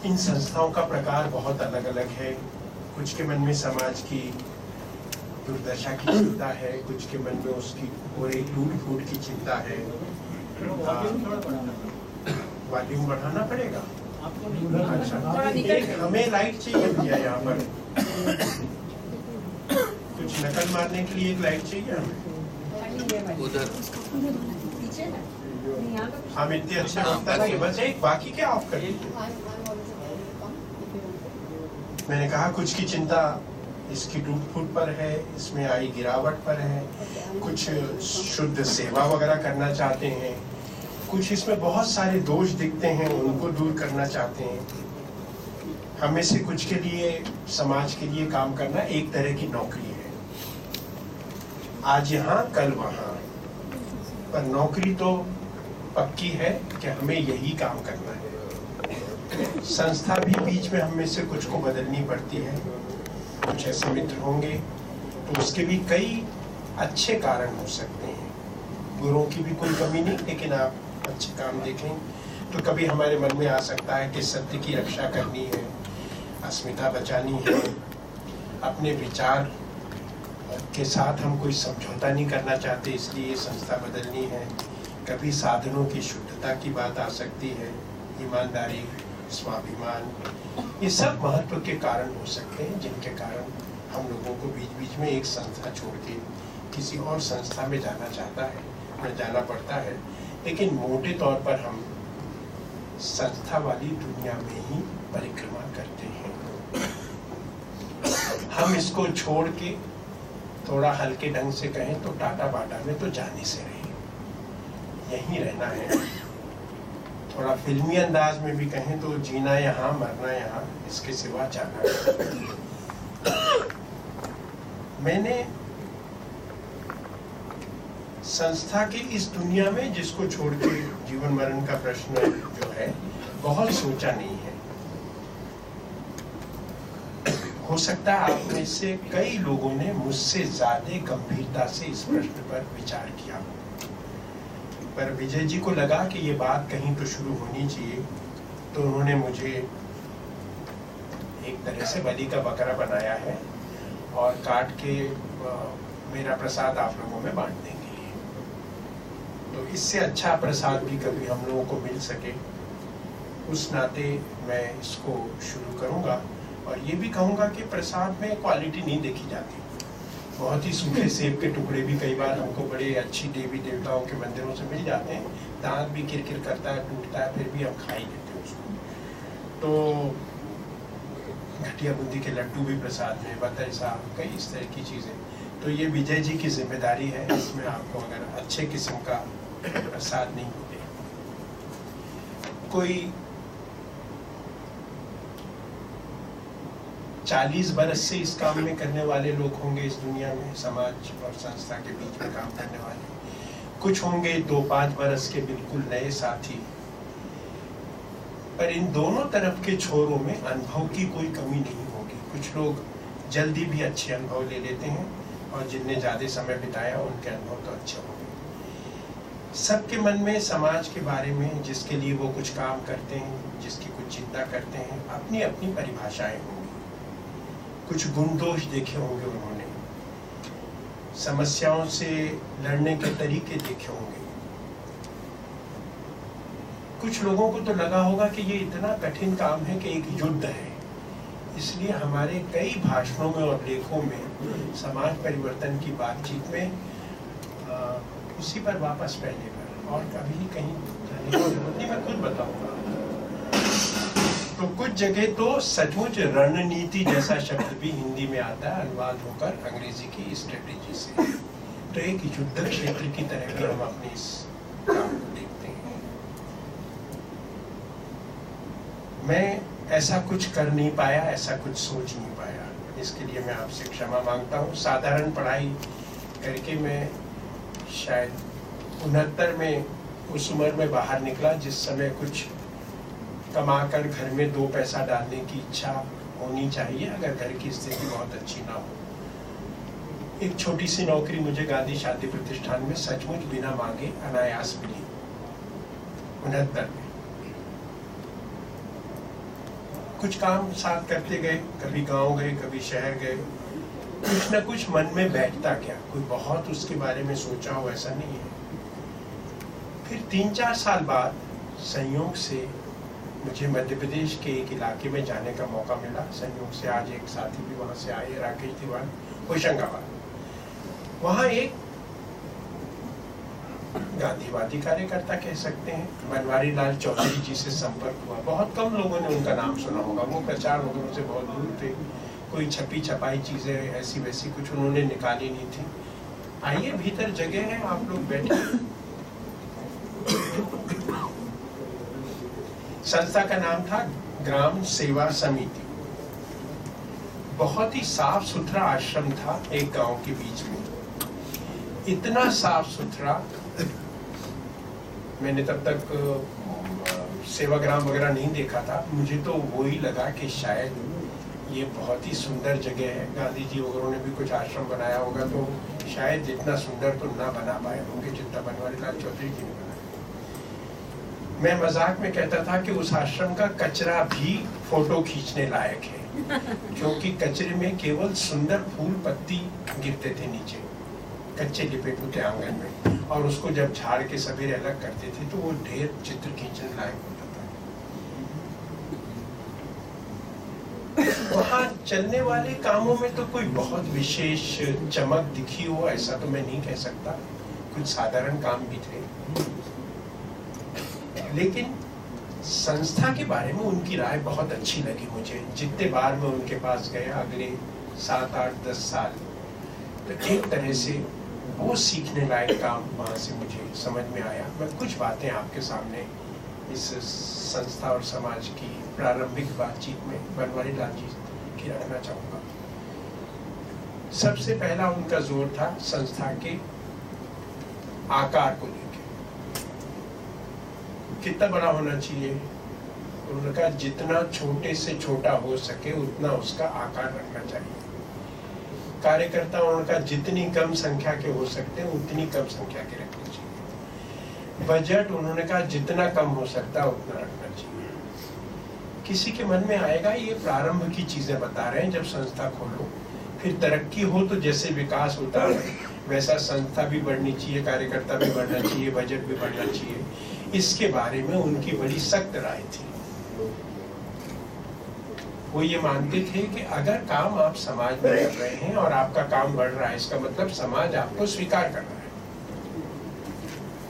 इन संस्थाओं का प्रकार बहुत अलग अलग है। कुछ के मन में समाज की दुर्दशा की चिंता है, कुछ के मन में उसकी और एक लूट फूट की चिंता है। वॉल्यूम बढ़ाना पड़ेगा। अच्छा, एक हमें लाइट चाहिए भैया यहाँ पर। कुछ नकल मारने के लिए एक लाइट चाहिए हमें उधर। हम इतने अच्छे वक्ता नहीं, बस एक बाकी क्या ऑफ कर दीजिए। मैंने कहा कुछ की चिंता इसकी टूट फूट पर है, इसमें आई गिरावट पर है, कुछ शुद्ध सेवा वगैरह करना चाहते हैं, कुछ इसमें बहुत सारे दोष दिखते हैं उनको दूर करना चाहते हैं। हमें से कुछ के लिए समाज के लिए काम करना एक तरह की नौकरी है, आज यहाँ कल वहाँ, पर नौकरी तो पक्की है कि हमें यही काम करना है। संस्था भी बीच में हम में से कुछ को बदलनी पड़ती है। कुछ ऐसे मित्र होंगे तो उसके भी कई अच्छे कारण हो सकते हैं, बुरों की भी कोई कमी नहीं, लेकिन आप अच्छे काम देखें तो कभी हमारे मन में आ सकता है कि सत्य की रक्षा करनी है, अस्मिता बचानी है, अपने विचार के साथ हम कोई समझौता नहीं करना चाहते, इसलिए ये संस्था बदलनी है। कभी साधनों की शुद्धता की बात आ सकती है, ईमानदारी, स्वाभिमान, ये सब महत्व के कारण हो सकते हैं जिनके कारण हम लोगों को बीच बीच में एक संस्था छोड़ के किसी और संस्था में जाना जाना पड़ता है। लेकिन मोटे तौर पर हम संस्था वाली दुनिया में ही परिक्रमा करते हैं। हम इसको छोड़ के थोड़ा हल्के ढंग से कहें तो टाटा बाटा में तो जाने से रहे, यहीं रहना है। थोड़ा फिल्मी अंदाज में भी कहें तो जीना यहाँ मरना यहाँ, इसके सिवा जाना है। मैंने संस्था की इस दुनिया में जिसको छोड़ के जीवन मरण का प्रश्न जो है बहुत सोचा नहीं है। हो सकता है आप में से कई लोगों ने मुझसे ज्यादा गंभीरता से इस प्रश्न पर विचार किया, पर विजय जी को लगा कि ये बात कहीं तो शुरू होनी चाहिए, तो उन्होंने मुझे एक तरह से बलि का बकरा बनाया है और काट के मेरा प्रसाद आप लोगों में बांट देंगे। तो इससे अच्छा प्रसाद भी कभी हम लोगों को मिल सके, उस नाते मैं इसको शुरू करूंगा। और ये भी कहूंगा कि प्रसाद में क्वालिटी नहीं देखी जाती। बहुत ही सूखे सेब के टुकड़े भी कई बार हमको बड़े अच्छी देवी देवताओं के मंदिरों से मिल जाते हैं, दांत भी किरकिर करता है, टूटता है, फिर भी हम खा ही लेते हैं उसको। तो घटिया बूंदी के लड्डू भी प्रसाद में, बताइए कई इस तरह की चीजें। तो ये विजय जी की जिम्मेदारी है, इसमें आपको अगर अच्छे किस्म का प्रसाद नहीं मिले, कोई 40 बरस से इस काम में करने वाले लोग होंगे इस दुनिया में, समाज और संस्था के बीच में काम करने वाले। कुछ होंगे 2-5 बरस के बिल्कुल नए साथी। पर इन दोनों तरफ के छोरों में अनुभव की कोई कमी नहीं होगी। कुछ लोग जल्दी भी अच्छे अनुभव ले लेते हैं और जिनने ज्यादा समय बिताया उनके अनुभव तो अच्छे होंगे। सबके मन में समाज के बारे में, जिसके लिए वो कुछ काम करते हैं, जिसकी कुछ चिंता करते हैं, अपनी अपनी परिभाषाएं होंगी। कुछ गुण दोष देखे होंगे उन्होंने, समस्याओं से लड़ने के तरीके देखे होंगे। कुछ लोगों को तो लगा होगा कि ये इतना कठिन काम है कि एक युद्ध है, इसलिए हमारे कई भाषणों में और लेखों में समाज परिवर्तन की बातचीत में उसी पर वापस पहले पर और कभी कहीं जाने की जरूरत नहीं, मैं खुद बताऊंगा। तो कुछ जगह तो सचमुच रणनीति जैसा शब्द भी हिंदी में आता है, अनुवाद होकर अंग्रेजी की स्ट्रेटेजी से। तो एक युद्ध क्षेत्र की तरह भी हम अपने इस काम को देखते हैं। मैं ऐसा कुछ कर नहीं पाया, ऐसा कुछ सोच नहीं पाया, इसके लिए मैं आपसे क्षमा मांगता हूँ। साधारण पढ़ाई करके मैं शायद 69 में उस उम्र में बाहर निकला जिस समय कुछ कमाकर घर में 2 पैसा डालने की इच्छा होनी चाहिए, अगर घर की स्थिति बहुत अच्छी ना हो। एक छोटी सी नौकरी मुझे गांधी शांति प्रतिष्ठान में सचमुच बिना मांगे अनायास मिली 69 में। कुछ काम साथ करते गए, कभी गांव गए, कभी शहर गए, कुछ न कुछ मन में बैठता गया। कोई बहुत उसके बारे में सोचा हो ऐसा नहीं है। फिर 3-4 साल बाद संयोग से मुझे मध्य प्रदेश के एक इलाके में जाने का मौका मिला। संयोग से आज एक साथी भी वहां से आए, राकेश दीवान, होशंगाबाद। वहां एक गांधीवादी कार्यकर्ता कह सकते हैं, बनवारी लाल चौधरी जी से संपर्क हुआ। बहुत कम लोगों ने उनका नाम सुना होगा, वो प्रचार वगैरह से बहुत दूर थे। कोई छपी छपाई चीजें ऐसी वैसी कुछ उन्होंने निकाली नहीं थी। आइए, भीतर जगह है, आप लोग बैठे। संस्था का नाम था ग्राम सेवा समिति। बहुत ही साफ सुथरा आश्रम था एक गांव के बीच में। इतना साफ सुथरा मैंने तब तक सेवाग्राम वगैरह नहीं देखा था। मुझे तो वो ही लगा कि शायद ये बहुत ही सुंदर जगह है। गांधी जी वगैरह ने भी कुछ आश्रम बनाया होगा, तो शायद जितना सुंदर तो ना बना पाए होंगे जितना बनवारी लाल चौधरी जी ने बनाया। मैं मजाक में कहता था कि उस आश्रम का कचरा भी फोटो खींचने लायक है, क्योंकि कचरे में केवल सुंदर फूल पत्ती गिरते थे नीचे, कच्चे लिपे पुते आंगन में, और उसको जब झाड़ के सवेरे अलग करते थे तो वो ढेर चित्र खींचने लायक होता था। वहां चलने वाले कामों में तो कोई बहुत विशेष चमक दिखी हो ऐसा तो मैं नहीं कह सकता। कुछ साधारण काम भी थे, लेकिन संस्था के बारे में उनकी राय बहुत अच्छी लगी मुझे। जितने बार मैं उनके पास गया अगले 7, 8, 10 साल, तो एक तरह से वो सीखने लायक काम वहां से मुझे समझ में आया। मैं कुछ बातें आपके सामने इस संस्था और समाज की प्रारंभिक बातचीत में बनवारी लाल जी की रखना चाहूंगा। सबसे पहला उनका जोर था संस्था के आकार को लेकर, कितना बड़ा होना चाहिए। उन्होंने कहा जितना छोटे से छोटा हो सके उतना उसका आकार रखना चाहिए। कार्यकर्ता उनका जितनी कम संख्या के हो सकते हैं उतनी कम संख्या के रखनी चाहिए। बजट उन्होंने कहा जितना कम हो सकता है उतना रखना चाहिए। किसी के मन में आएगा ये प्रारंभ की चीजें बता रहे हैं, जब संस्था खोलो फिर तरक्की हो तो जैसे विकास होता है वैसा संस्था भी बढ़नी चाहिए, कार्यकर्ता भी बढ़ना चाहिए, बजट भी बढ़ना चाहिए। इसके बारे में उनकी बड़ी सख्त राय थी। वो ये मानते थे कि अगर काम आप समाज में कर रहे हैं और आपका काम बढ़ रहा है, इसका मतलब समाज आपको स्वीकार कर रहा है,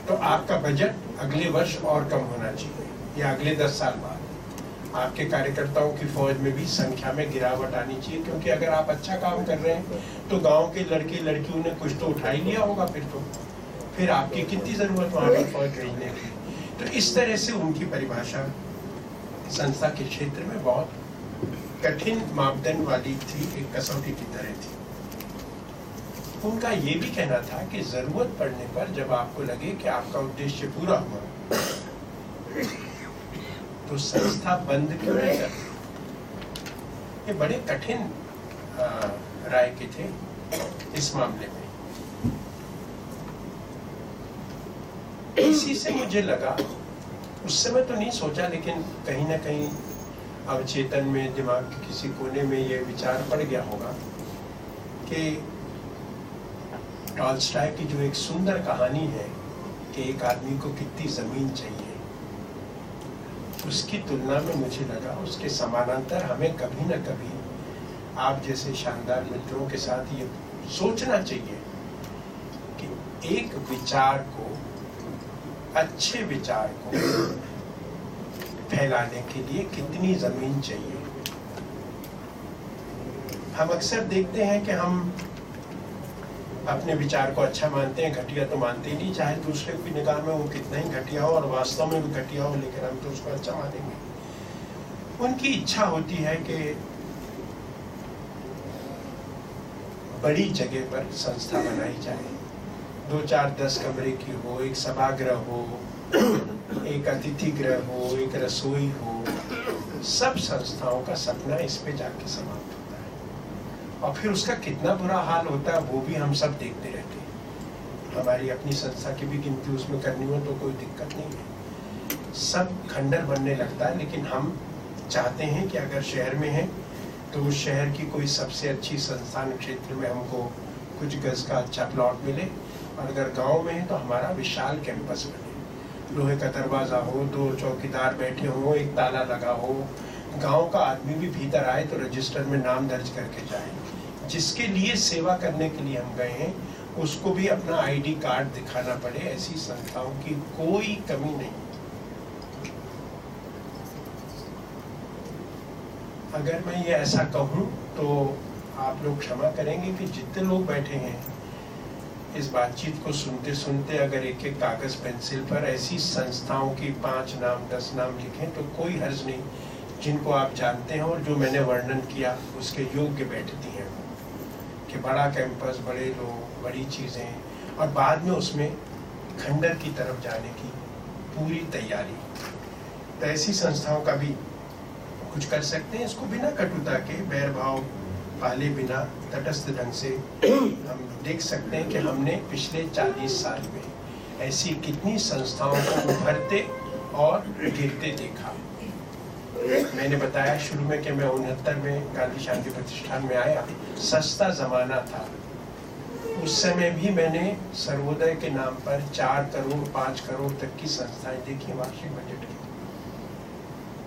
तो आपका बजट अगले वर्ष और कम होना चाहिए या अगले 10 साल बाद। आपके कार्यकर्ताओं की फौज में भी संख्या में गिरावट आनी चाहिए, क्योंकि अगर आप अच्छा काम कर रहे हैं तो गांव के लड़के लड़कियों ने कुछ तो उठा ही लिया होगा, फिर आपकी कितनी जरूरत वहां पर फौज भेजने की। तो इस तरह से उनकी परिभाषा संस्था के क्षेत्र में बहुत कठिन मापदंड वाली थी, एक कसौटी की तरह थी। उनका ये भी कहना था कि जरूरत पड़ने पर जब आपको लगे कि आपका उद्देश्य पूरा हुआ तो संस्था बंद क्यों नहीं करती। ये बड़े कठिन राय के थे इस मामले में। इसी से मुझे लगा, उस समय तो नहीं सोचा, लेकिन कहीं ना कहीं अवचेतन में दिमाग के किसी कोने में ये विचार पड़ गया होगा कि टॉल्स्टॉय की जो एक सुंदर कहानी है कि एक आदमी को कितनी जमीन चाहिए, उसकी तुलना में मुझे लगा उसके समानांतर हमें कभी न कभी आप जैसे शानदार मित्रों के साथ ये सोचना चाहिए कि एक विचार को, अच्छे विचार को फैलाने के लिए कितनी जमीन चाहिए। हम अक्सर देखते हैं कि हम अपने विचार को अच्छा मानते हैं, घटिया तो मानते ही नहीं, चाहे दूसरे की निगाह में वो कितना ही घटिया हो और वास्तव में भी घटिया हो, लेकिन हम तो उसको अच्छा मानेंगे। उनकी इच्छा होती है कि बड़ी जगह पर संस्था बनाई जाए, 2, 4, 10 कमरे की हो, एक सभागृह हो, एक अतिथि गृह हो, एक रसोई हो। सब संस्थाओं का सपना इस पे जाके समाप्त होता है, और फिर उसका कितना बुरा हाल होता है वो भी हम सब देखते रहते हैं। हमारी अपनी संस्था की भी गिनती उसमें करनी हो तो कोई दिक्कत नहीं है। सब खंडर बनने लगता है, लेकिन हम चाहते हैं कि अगर शहर में है तो उस शहर की कोई सबसे अच्छी संस्थान क्षेत्र में हमको कुछ गज का अच्छा प्लॉट मिले, और अगर गांव में है तो हमारा विशाल कैंपस बने, लोहे का दरवाजा हो, 2 चौकीदार बैठे हो, एक ताला लगा हो, गांव का आदमी भी भीतर आए तो रजिस्टर में नाम दर्ज करके जाए। जिसके लिए सेवा करने के लिए हम गए हैं उसको भी अपना आईडी कार्ड दिखाना पड़े। ऐसी संस्थाओं की कोई कमी नहीं। अगर मैं ये ऐसा कहूँ तो आप लोग क्षमा करेंगे कि जितने लोग बैठे हैं इस बातचीत को सुनते सुनते अगर एक एक कागज पेंसिल पर ऐसी संस्थाओं की 5 नाम 10 नाम लिखें तो कोई हर्ज नहीं, जिनको आप जानते हैं और जो मैंने वर्णन किया उसके योग्य बैठती हैं, कि बड़ा कैंपस, बड़े लोग, बड़ी चीज़ें, और बाद में उसमें खंडर की तरफ जाने की पूरी तैयारी। तो ऐसी संस्थाओं का भी कुछ कर सकते हैं। इसको बिना कटुता के, बैरभाव पाले बिना तटस्थ ढंग से हम देख सकते हैं कि हमने पिछले 40 साल में ऐसी कितनी संस्थाओं को उभरते और गिरते देखा। मैंने बताया शुरू में कि मैं 69 में गांधी शांति प्रतिष्ठान में आया, सस्ता जमाना था। उस समय भी मैंने सर्वोदय के नाम पर 4 करोड़ 5 करोड़ तक की संस्थाएं देखी वार्षिक बजट की।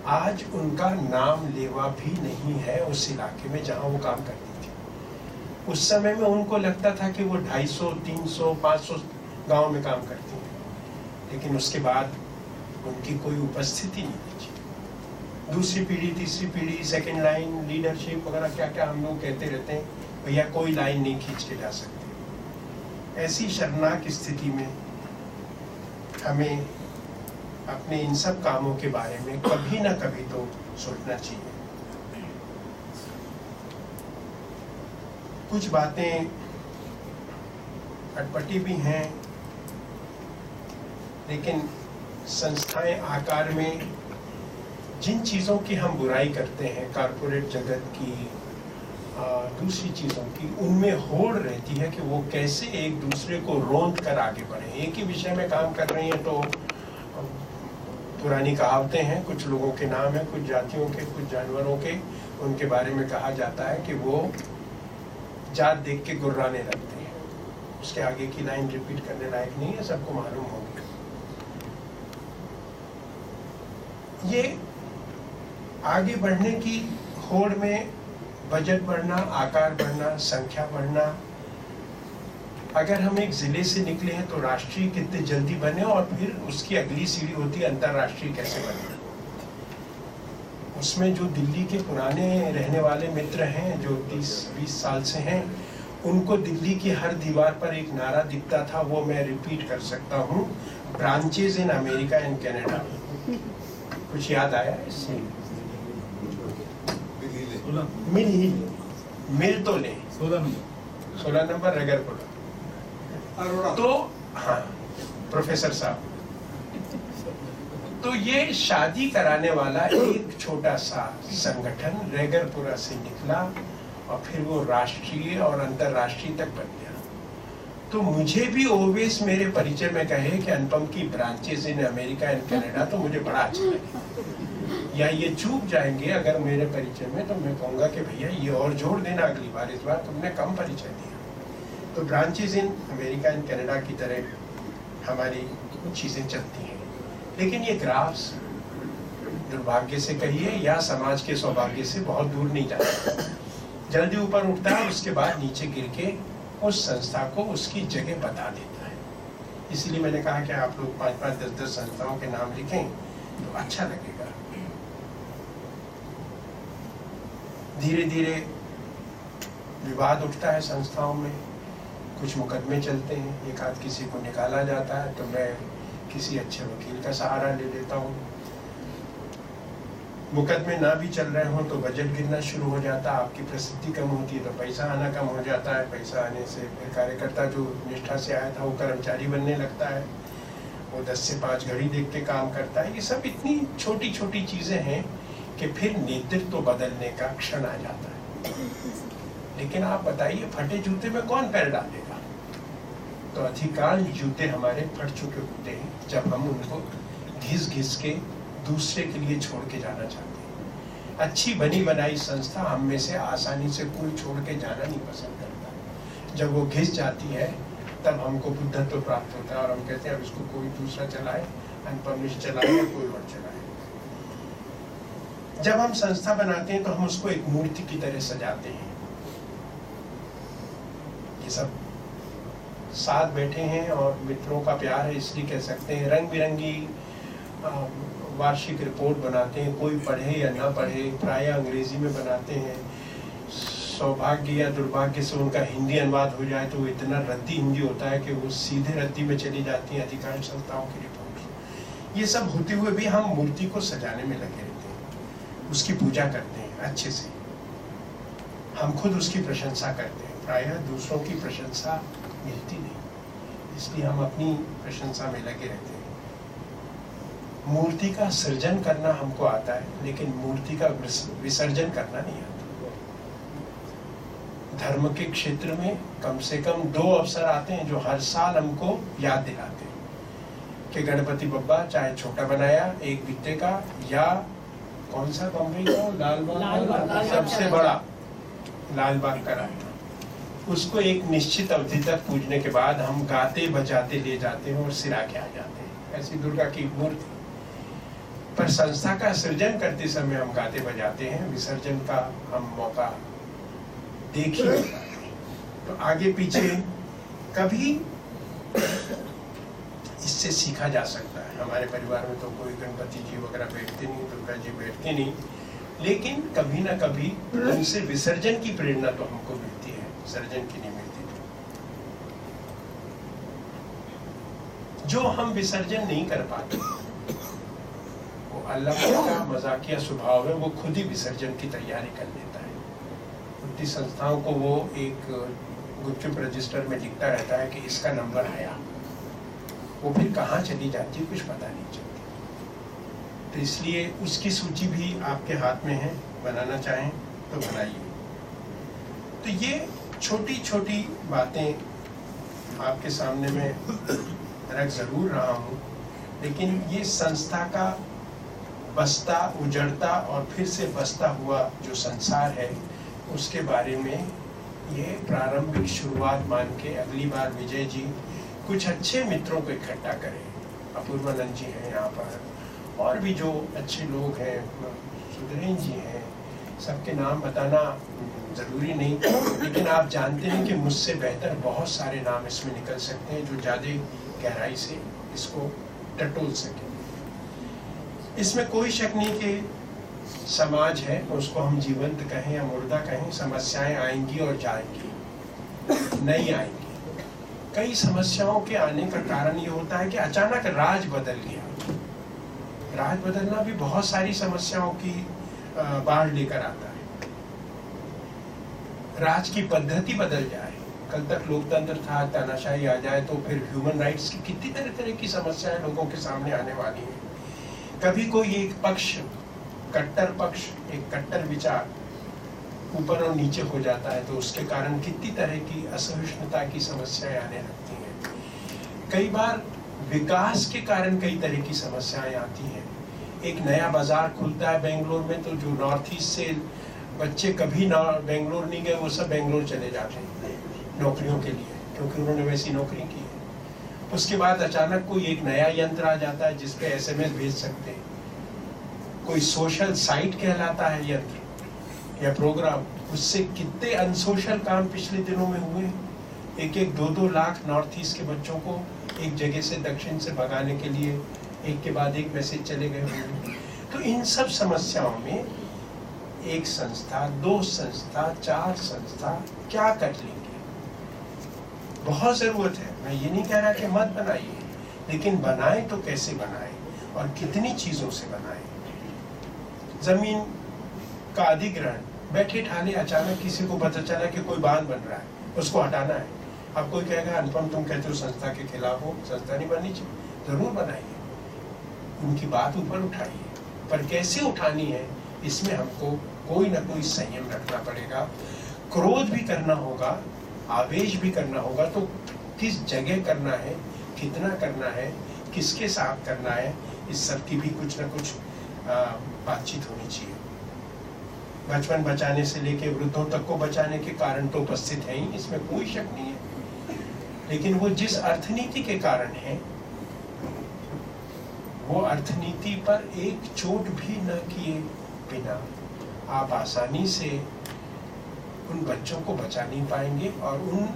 आज उनका नाम लेवा भी नहीं है उस इलाके में जहां वो काम करती थी। उस समय में उनको लगता था कि वो 250, 300, 500 गांव में काम करती हैं, लेकिन उसके बाद उनकी कोई उपस्थिति नहीं थी। दूसरी पीढ़ी, तीसरी पीढ़ी, सेकंड लाइन, लीडरशिप वगैरह क्या क्या हम लोग कहते रहते हैं, भैया कोई लाइन नहीं खींच के जा सकते। ऐसी शर्मनाक स्थिति में हमें अपने इन सब कामों के बारे में कभी ना कभी तो सोचना चाहिए। कुछ बातें अटपटी भी हैं, लेकिन संस्थाएं आकार में जिन चीज़ों की हम बुराई करते हैं, कारपोरेट जगत की, दूसरी चीज़ों की, उनमें होड़ रहती है कि वो कैसे एक दूसरे को रोंद कर आगे बढ़े। एक ही विषय में काम कर रही हैं तो पुरानी कहावतें हैं, कुछ लोगों के नाम हैं, कुछ जातियों के, कुछ जानवरों के, उनके बारे में कहा जाता है कि वो जात देख के गुर्राने लगते हैं। उसके आगे की लाइन रिपीट करने लायक नहीं है, सबको मालूम होगी। ये आगे बढ़ने की होड़ में बजट बढ़ना, आकार बढ़ना, संख्या बढ़ना, अगर हम एक जिले से निकले हैं तो राष्ट्रीय कितने जल्दी बने, और फिर उसकी अगली सीढ़ी होती है अंतर्राष्ट्रीय कैसे बने। उसमें जो दिल्ली के पुराने रहने वाले मित्र हैं जो 30-20 साल से हैं, उनको दिल्ली की हर दीवार पर एक नारा दिखता था, वो मैं रिपीट कर सकता हूँ, branches in America and Canada. कुछ याद आया इससे? मिल तो ले 16 नंबर रगरपुरा। तो हाँ प्रोफेसर साहब, तो ये शादी कराने वाला एक छोटा सा संगठन रैगरपुरा से निकला और फिर वो राष्ट्रीय और अंतर्राष्ट्रीय तक बन गया। तो मुझे भी ओवेस मेरे परिचय में कहे कि अनुपम की branches in America and Canada, तो मुझे बड़ा अच्छा लगे। या ये चूक जाएंगे अगर मेरे परिचय में, तो मैं कहूँगा कि भैया ये और जोड़ देना अगली बार, इस बार तुमने कम परिचय दिया। तो branches in America and Canada की तरह हमारी चीज़ें चलती हैं, लेकिन ये ग्राफ्स दुर्भाग्य से कहिए या समाज के सौभाग्य से बहुत दूर नहीं जाता, जल्दी ऊपर उठता है, उसके बाद नीचे गिर के उस संस्था को उसकी जगह बता देता है। इसलिए मैंने कहा कि आप लोग 5-5, 10-10 संस्थाओं के नाम लिखें तो अच्छा लगेगा। धीरे धीरे विवाद उठता है संस्थाओं में, कुछ मुकदमे चलते हैं, एक आध किसी को निकाला जाता है तो मैं किसी अच्छे वकील का सहारा ले लेता हूँ। मुकदमे ना भी चल रहे हों तो बजट गिरना शुरू हो जाता है, आपकी प्रसिद्धि कम होती है तो पैसा आना कम हो जाता है, पैसा आने से फिर कार्यकर्ता जो निष्ठा से आया था वो कर्मचारी बनने लगता है, वो 10 से 5 घड़ी देख के काम करता है। ये सब इतनी छोटी छोटी चीज़ें हैं कि फिर नेतृत्व तो बदलने का क्षण आ जाता है। लेकिन आप बताइए फटे जूते में कौन पैर डालेगा? तो अधिकांश जूते हमारे फट चुके होते हैं जब हम उनको घिस घिस के दूसरे के लिए छोड़ के जाना चाहते हैं। अच्छी बनी बनाई संस्था हम में से आसानी से कोई छोड़ के जाना नहीं पसंद करता। जब वो घिस जाती है तब हमको बुद्धत्व प्राप्त होता है और हम कहते हैं अब इसको कोई दूसरा चलाए, अनपब्लिश चलाए या कोई और चलाए। जब हम संस्था बनाते हैं तो हम उसको एक मूर्ति की तरह सजाते हैं। ये सब साथ बैठे हैं और मित्रों का प्यार है इसलिए कह सकते हैं। रंग बिरंगी वार्षिक रिपोर्ट बनाते हैं, कोई पढ़े या ना पढ़े, प्रायः अंग्रेजी में बनाते हैं। सौभाग्य या दुर्भाग्य से उनका हिंदी अनुवाद हो जाए तो वो इतना रद्दी हिंदी होता है कि वो सीधे रद्दी में चली जाती है अधिकांश संस्थाओं की रिपोर्ट। ये सब होते हुए भी हम मूर्ति को सजाने में लगे रहते हैं, उसकी पूजा करते हैं अच्छे से। हम खुद उसकी प्रशंसा करते हैं, प्रायः दूसरों की प्रशंसा मिलती नहीं, इसलिए हम अपनी प्रशंसा में लगे रहते हैं। मूर्ति का सृजन करना हमको आता है, लेकिन मूर्ति का विसर्जन करना नहीं आता। धर्म के क्षेत्र में कम से कम 2 अवसर आते हैं जो हर साल हमको याद दिलाते हैं कि गणपति बप्पा चाहे छोटा बनाया एक बित्ते का या कौन सा बम्बई का लाल बाग सबसे बड़ा लाल बाग का राजा, उसको एक निश्चित अवधि तक पूजने के बाद हम गाते बजाते ले जाते हैं और सिरा के आ जाते हैं। ऐसी दुर्गा की मूर्ति पर संस्था का सृजन करते समय हम गाते बजाते हैं, विसर्जन का हम मौका देख ही नहीं पाते। तो आगे पीछे कभी इससे सीखा जा सकता है। हमारे परिवार में तो कोई गणपति जी वगैरह बैठते नहीं, दुर्गा जी बैठते नहीं, लेकिन कभी ना कभी उनसे विसर्जन की प्रेरणा तो हमको मिलती है, विसर्जन की नहीं मिलती। जो हम विसर्जन नहीं कर पाते वो अल्लाह का मजाकिया स्वभाव है, वो खुद ही विसर्जन की तैयारी कर लेता है। उनकी संस्थाओं को वो एक गुपचुप रजिस्टर में लिखता रहता है कि इसका नंबर आया, वो फिर कहाँ चली जाती है कुछ पता नहीं चलता। तो इसलिए उसकी सूची भी आपके हाथ में है, बनाना चाहें तो बनाइए। तो ये छोटी छोटी बातें आपके सामने में रख जरूर रहा हूँ, लेकिन ये संस्था का बसता उजड़ता और फिर से बसता हुआ जो संसार है उसके बारे में ये प्रारंभिक शुरुआत मान के अगली बार विजय जी कुछ अच्छे मित्रों को इकट्ठा करें। अपूर्वानंद जी हैं यहाँ पर और भी जो अच्छे लोग हैं, सुधीरेन जी हैं, सबके नाम बताना जरूरी नहीं, लेकिन आप जानते हैं कि मुझसे बेहतर बहुत सारे नाम इसमें निकल सकते हैं जो ज़्यादा गहराई से इसको टटोल सके। इसमें कोई शक नहीं कि समाज है, उसको हम जीवंत कहें या मुर्दा कहें, समस्याएं आएंगी और जाएंगी, नहीं आएंगी। कई समस्याओं के आने का कारण ये होता है कि अचानक राज बदल गया। राज बदलना भी बहुत सारी समस्याओं की बाढ़ लेकर आता है। राज की पद्धति बदल जाए, कल तक लोकतंत्र था, तानाशाही आ जाए तो फिर ह्यूमन राइट्स की कितनी तरह तरह की समस्याएं लोगों के सामने आने वाली हैं। कभी कोई एक पक्ष, कट्टर पक्ष, एक कट्टर विचार ऊपर और नीचे हो जाता है तो उसके कारण कितनी तरह की असहिष्णुता की समस्याएं आने लगती हैं। कई बार विकास के कारण कई तरह की समस्याएं आती हैं। एक नया बाजार खुलता है बेंगलोर में तो जो नॉर्थ ईस्ट से बच्चे कभी बेंगलोर नहीं गए वो सब बेंगलोर चले जाते हैं नौकरियों के लिए, क्योंकि उन्होंने वैसी नौकरी की है। उसके बाद अचानक कोई एक नया यंत्र आ जाता है जिसपे SMS भेज सकते हैं, कोई सोशल साइट कहलाता है यंत्र या प्रोग्राम, उससे कितने अनसोशल काम पिछले दिनों में हुए। 1-2 लाख नॉर्थ ईस्ट के बच्चों को एक जगह से दक्षिण से भगाने के लिए एक के बाद एक मैसेज चले गए होंगे। तो इन सब समस्याओं में एक संस्था, 2 संस्था, 4 संस्था क्या कर लेंगे, बहुत जरूरत है। मैं ये नहीं कह रहा कि मत बनाइए, लेकिन बनाए तो कैसे बनाए और कितनी चीजों से बनाए। जमीन का अधिग्रहण बैठे ठाने अचानक किसी को पता चला कि कोई बांध बन रहा है, उसको हटाना है। अब कोई कहेगा अनुपम तुम कहते हो संस्था के खिलाफ हो, संस्था नहीं बननी चाहिए। जरूर बनाइए, उनकी बात ऊपर उठाइए, पर कैसे उठानी है इसमें हमको कोई ना कोई संयम रखना पड़ेगा। क्रोध भी करना होगा, आवेश भी करना होगा, तो किस जगह करना है, कितना करना है, किसके साथ करना है, इस सब की भी कुछ ना कुछ बातचीत होनी चाहिए। बचपन बचाने से लेके वृद्धों तक को बचाने के कारण तो उपस्थित है ही, इसमें कोई शक नहीं है। लेकिन वो जिस अर्थनीति के कारण है, वो अर्थनीति पर एक चोट भी न किए बिना आप आसानी से उन बच्चों को बचा नहीं पाएंगे और उन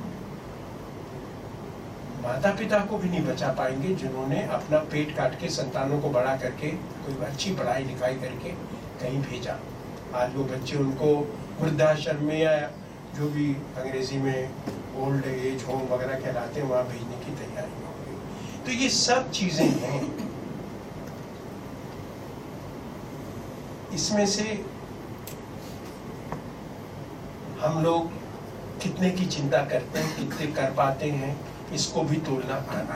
माता पिता को भी नहीं बचा पाएंगे जिन्होंने अपना पेट काट के संतानों को बड़ा करके कोई अच्छी पढ़ाई लिखाई करके कहीं भेजा। आज वो बच्चे उनको वृद्धाश्रम में या जो भी अंग्रेजी में ओल्ड एज होम वगैरह कहलाते हैं वहां भेजने की तैयारी हो गई। तो ये सब चीजें हैं। इसमें से हम लोग कितने की चिंता करते हैं, कितने कर पाते हैं, इसको भी तोलना आना